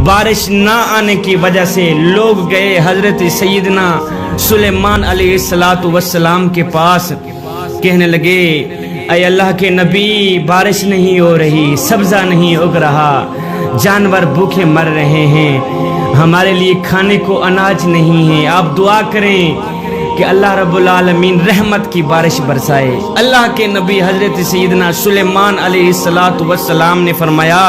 بارش نہ آنے کی وجہ سے لوگ گئے حضرت سیدنا سلیمان علیہ السلام کے پاس، کہنے لگے اے اللہ کے نبی بارش نہیں ہو رہی، سبزہ نہیں اگ رہا، جانور بھوکے مر رہے ہیں، ہمارے لیے کھانے کو اناج نہیں ہے، آپ دعا کریں کہ اللہ رب العالمین رحمت کی بارش برسائے۔ اللہ کے نبی حضرت سیدنا سلیمان علیہ السلام نے فرمایا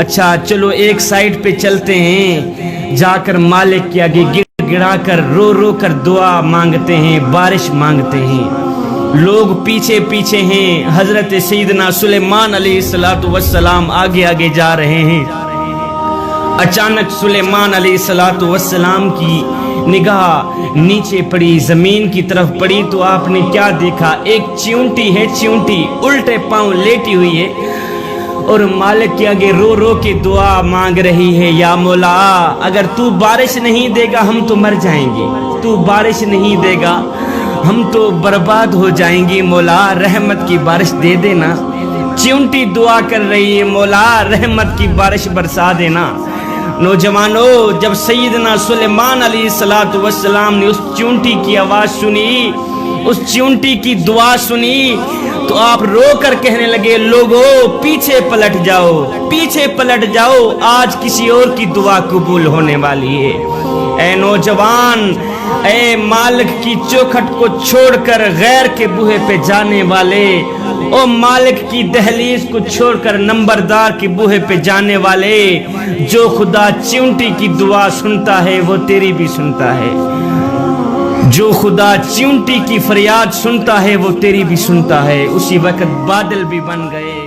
اچھا چلو ایک سائٹ پہ چلتے ہیں، جا کر مالک کے آگے گر گڑا کر رو رو کر دعا مانگتے ہیں، بارش مانگتے ہیں۔ لوگ پیچھے پیچھے ہیں، حضرت سیدنا سلیمان علیہ السلام آگے آگے جا رہے ہیں۔ اچانک سلیمان علیہ السلام کی نگاہ نیچے پڑی، زمین کی طرف پڑی تو آپ نے کیا دیکھا؟ ایک چیونٹی ہے، چیونٹی الٹے پاؤں لیٹی ہوئی ہے اور مالک کے آگے رو رو کے دعا مانگ رہی ہے، یا مولا اگر تو بارش نہیں دے گا ہم تو مر جائیں گے، تو بارش نہیں دے گا ہم تو برباد ہو جائیں گے، مولا رحمت کی بارش دے دینا۔ چیونٹی دعا کر رہی ہے، مولا رحمت کی بارش برسا دینا۔ نوجوانوں، جب سیدنا سلیمان علیہ السلام نے اس چیونٹی کی آواز سنی، اس چیونٹی کی دعا سنی تو آپ رو کر کہنے لگے لوگو پیچھے پلٹ جاؤ، پیچھے پلٹ جاؤ، آج کسی اور کی دعا قبول ہونے والی ہے۔ اے نوجوان، اے مالک کی چوکھٹ کو چھوڑ کر غیر کے بوہے پہ جانے والے، او مالک کی دہلیز کو چھوڑ کر نمبردار کے بوہے پہ جانے والے، جو خدا چیونٹی کی دعا سنتا ہے وہ تیری بھی سنتا ہے، جو خدا چیونٹی کی فریاد سنتا ہے وہ تیری بھی سنتا ہے۔ اسی وقت بادل بھی بن گئے۔